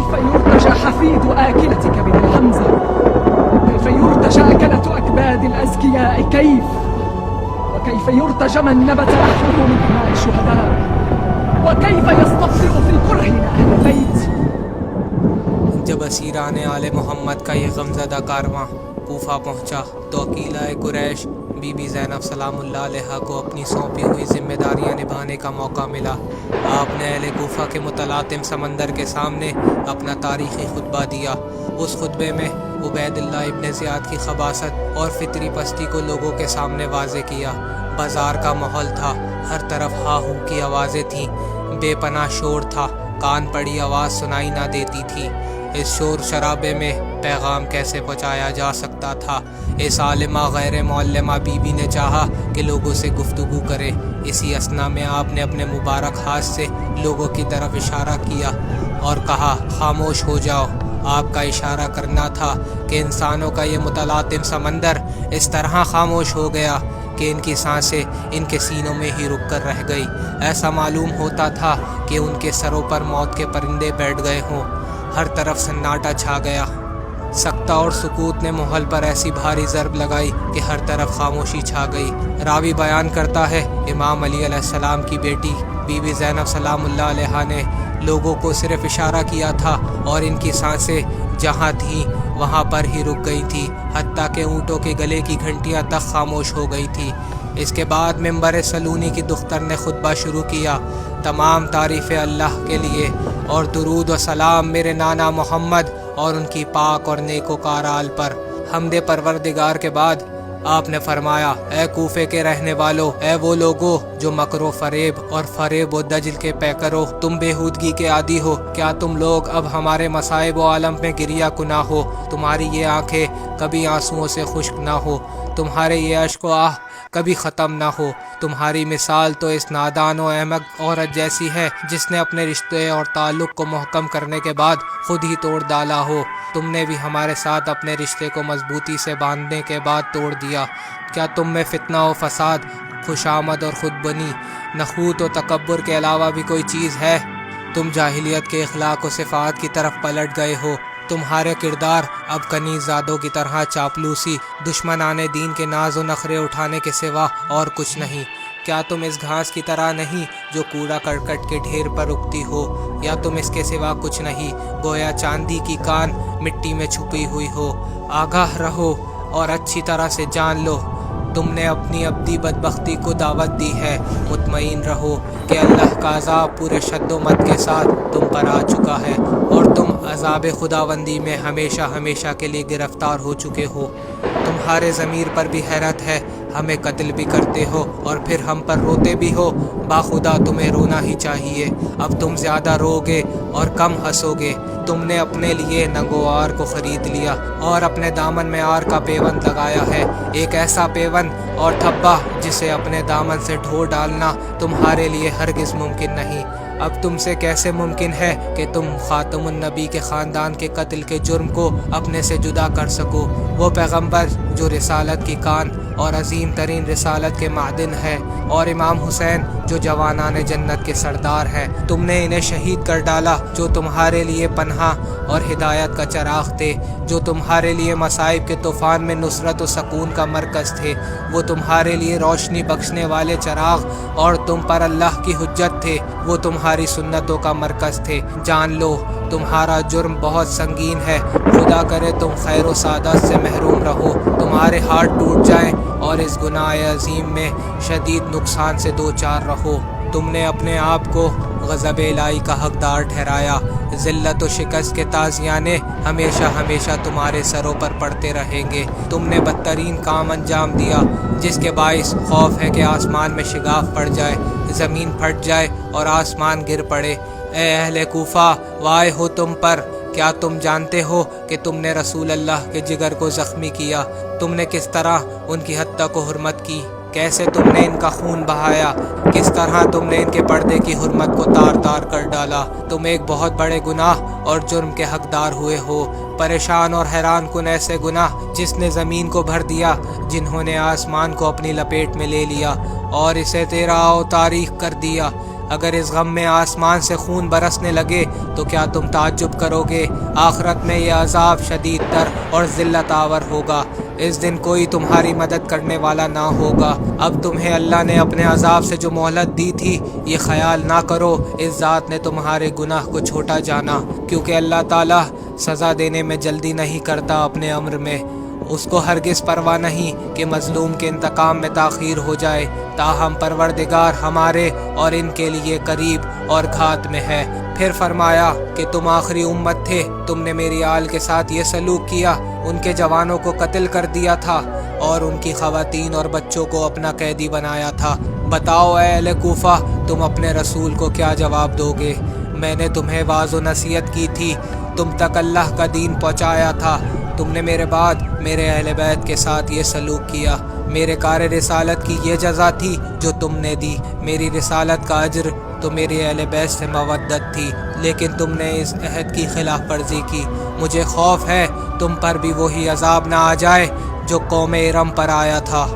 كيف يرتجى حفيد آكلة كبد الحمزة؟ كيف يرتجى أكلة أكباد الأزكياء؟ وكيف يرتجى من نبت لحمه من دماء الشهداء؟ وكيف يستبطئ في كرهنا أهل البيت؟ جب اسیران آل محمد کا یہ غمزدہ کارواں کوفہ پہنچا تو عقیلہ قریش بی بی زینب سلام اللہ علیہا کو اپنی سونپی ہوئی ذمہ داریاں نبھانے کا موقع ملا۔ آپ نے اہل کوفہ کے متلاطم سمندر کے سامنے اپنا تاریخی خطبہ دیا۔ اس خطبے میں عبید اللہ ابن زیاد کی خباثت اور فطری پستی کو لوگوں کے سامنے واضح کیا۔ بازار کا ماحول تھا، ہر طرف ہا ہو کی آوازیں تھیں، بے پناہ شور تھا، کان پڑی آواز سنائی نہ دیتی تھی۔ اس شور شرابے میں پیغام کیسے پہنچایا جا سکتا تھا؟ اس عالمہ غیر معلمہ بی بی نے چاہا کہ لوگوں سے گفتگو کرے۔ اسی اثنا میں آپ نے اپنے مبارک ہاتھ سے لوگوں کی طرف اشارہ کیا اور کہا، خاموش ہو جاؤ۔ آپ کا اشارہ کرنا تھا کہ انسانوں کا یہ متلاطم سمندر اس طرح خاموش ہو گیا کہ ان کی سانسیں ان کے سینوں میں ہی رک کر رہ گئی۔ ایسا معلوم ہوتا تھا کہ ان کے سروں پر موت کے پرندے بیٹھ گئے ہوں۔ ہر طرف سناٹا چھا گیا۔ سکتہ اور سکوت نے ماحول پر ایسی بھاری ضرب لگائی کہ ہر طرف خاموشی چھا گئی۔ راوی بیان کرتا ہے، امام علی علیہ السلام کی بیٹی بی بی زینب سلام اللہ علیہا نے لوگوں کو صرف اشارہ کیا تھا اور ان کی سانسیں جہاں تھیں وہاں پر ہی رک گئی تھی، حتیٰ کہ اونٹوں کے گلے کی گھنٹیاں تک خاموش ہو گئی تھی۔ اس کے بعد ممبر سلونی کی دختر نے خطبہ شروع کیا، تمام تعریف اللہ کے لیے اور درود و سلام میرے نانا محمد اور ان کی پاک اور نیکوکار آل پر۔ حمد پروردگار کے بعد آپ نے فرمایا، اے کوفے کے رہنے والو، اے وہ لوگو جو مکر و فریب اور فریب و دجل کے پیکرو، تم بےہودگی کے عادی ہو۔ کیا تم لوگ اب ہمارے مصائب و عالم میں گریہ کناں ہو؟ تمہاری یہ آنکھیں کبھی آنسوؤں سے خشک نہ ہو، تمہارے یہ اشک و آہ کبھی ختم نہ ہو۔ تمہاری مثال تو اس نادان و احمق عورت جیسی ہے جس نے اپنے رشتے اور تعلق کو محکم کرنے کے بعد خود ہی توڑ ڈالا ہو۔ تم نے بھی ہمارے ساتھ اپنے رشتے کو مضبوطی سے باندھنے کے بعد توڑ دیا۔ کیا تم میں فتنہ و فساد، خوشامد اور خود بنی، نخوت و تکبر کے علاوہ بھی کوئی چیز ہے؟ تم جاہلیت کے اخلاق و صفات کی طرف پلٹ گئے ہو۔ تمہارے کردار اب کنیز زادوں کی طرح چاپلوسی، دشمنان دین کے ناز و نخرے اٹھانے کے سوا اور کچھ نہیں۔ کیا تم اس گھاس کی طرح نہیں جو کوڑا کرکٹ کے ڈھیر پر اگتی ہو، یا تم اس کے سوا کچھ نہیں، گویا چاندی کی کان مٹی میں چھپی ہوئی ہو؟ آگاہ رہو اور اچھی طرح سے جان لو، تم نے اپنی ابدی بدبختی کو دعوت دی ہے۔ مطمئن رہو کہ اللہ کا عذاب پورے شد و مت کے ساتھ تم پر آ چکا ہے اور تم عذاب خداوندی میں ہمیشہ ہمیشہ کے لیے گرفتار ہو چکے ہو۔ تمہارے ضمیر پر بھی حیرت ہے، ہمیں قتل بھی کرتے ہو اور پھر ہم پر روتے بھی ہو۔ باخدا تمہیں رونا ہی چاہیے، اب تم زیادہ رو گے اور کم ہنسو گے۔ تم نے اپنے لیے ننگوار کو خرید لیا اور اپنے دامن میں آر کا پیوند لگایا ہے، ایک ایسا پیوند اور تھبا جسے اپنے دامن سے ڈھو ڈالنا تمہارے لیے ہرگز ممکن نہیں۔ اب تم سے کیسے ممکن ہے کہ تم خاتم النبی کے خاندان کے قتل کے جرم کو اپنے سے جدا کر سکو؟ وہ پیغمبر جو رسالت کی کان اور عظیم ترین رسالت کے معدن ہے، اور امام حسین جو جوانان جنت کے سردار ہے، تم نے انہیں شہید کر ڈالا جو تمہارے لیے پناہ اور ہدایت کا چراغ تھے، جو تمہارے لیے مصائب کے طوفان میں نصرت و سکون کا مرکز تھے، وہ تمہارے لیے روشنی بخشنے والے چراغ اور تم پر اللہ کی حجت تھے، وہ تمہاری سنتوں کا مرکز تھے۔ جان لو تمہارا جرم بہت سنگین ہے، خدا کرے تم خیر و سعادت سے محروم رہو، تمہارے ہاتھ ٹوٹ جائیں اور اس گناہ عظیم میں شدید نقصان سے دوچار رہو۔ تم نے اپنے آپ کو غضب الہی کا حقدار ٹھہرایا، ذلت و شکست کے تازیانے ہمیشہ ہمیشہ تمہارے سروں پر پڑتے رہیں گے۔ تم نے بدترین کام انجام دیا جس کے باعث خوف ہے کہ آسمان میں شگاف پڑ جائے، زمین پھٹ جائے اور آسمان گر پڑے۔ اے اہل کوفہ، وائے ہو تم پر! کیا تم جانتے ہو کہ تم نے رسول اللہ کے جگر کو زخمی کیا؟ تم نے کس طرح ان کی حتیٰ کو حرمت کی، کیسے تم نے ان کا خون بہایا، کس طرح تم نے ان کے پردے کی حرمت کو تار تار کر ڈالا۔ تم ایک بہت بڑے گناہ اور جرم کے حقدار ہوئے ہو، پریشان اور حیران کن ایسے گناہ جس نے زمین کو بھر دیا، جنہوں نے آسمان کو اپنی لپیٹ میں لے لیا اور اسے تیرا و تاریخ کر دیا۔ اگر اس غم میں آسمان سے خون برسنے لگے تو کیا تم تعجب کرو گے؟ آخرت میں یہ عذاب شدید تر اور ذلت آور ہوگا۔ اس دن کوئی تمہاری مدد کرنے والا نہ ہوگا۔ اب تمہیں اللہ نے اپنے عذاب سے جو مہلت دی تھی، یہ خیال نہ کرو اس ذات نے تمہارے گناہ کو چھوٹا جانا، کیونکہ اللہ تعالیٰ سزا دینے میں جلدی نہیں کرتا اپنے امر میں۔ اس کو ہرگز پرواہ نہیں کہ مظلوم کے انتقام میں تاخیر ہو جائے، تاہم پروردگار ہمارے اور ان کے لیے قریب اور گھات میں ہے۔ پھر فرمایا کہ تم آخری امت تھے، تم نے میری آل کے ساتھ یہ سلوک کیا، ان کے جوانوں کو قتل کر دیا تھا اور ان کی خواتین اور بچوں کو اپنا قیدی بنایا تھا۔ بتاؤ اے اہل کوفہ، تم اپنے رسول کو کیا جواب دو گے؟ میں نے تمہیں واعظ و نصیحت کی تھی، تم تک اللہ کا دین پہنچایا تھا، تم نے میرے بعد میرے اہل بیت کے ساتھ یہ سلوک کیا۔ میرے کار رسالت کی یہ جزا تھی جو تم نے دی، میری رسالت کا اجر تو میرے اہل بیت سے مودت تھی، لیکن تم نے اس عہد کی خلاف ورزی کی۔ مجھے خوف ہے تم پر بھی وہی عذاب نہ آ جائے جو قوم ارم پر آیا تھا۔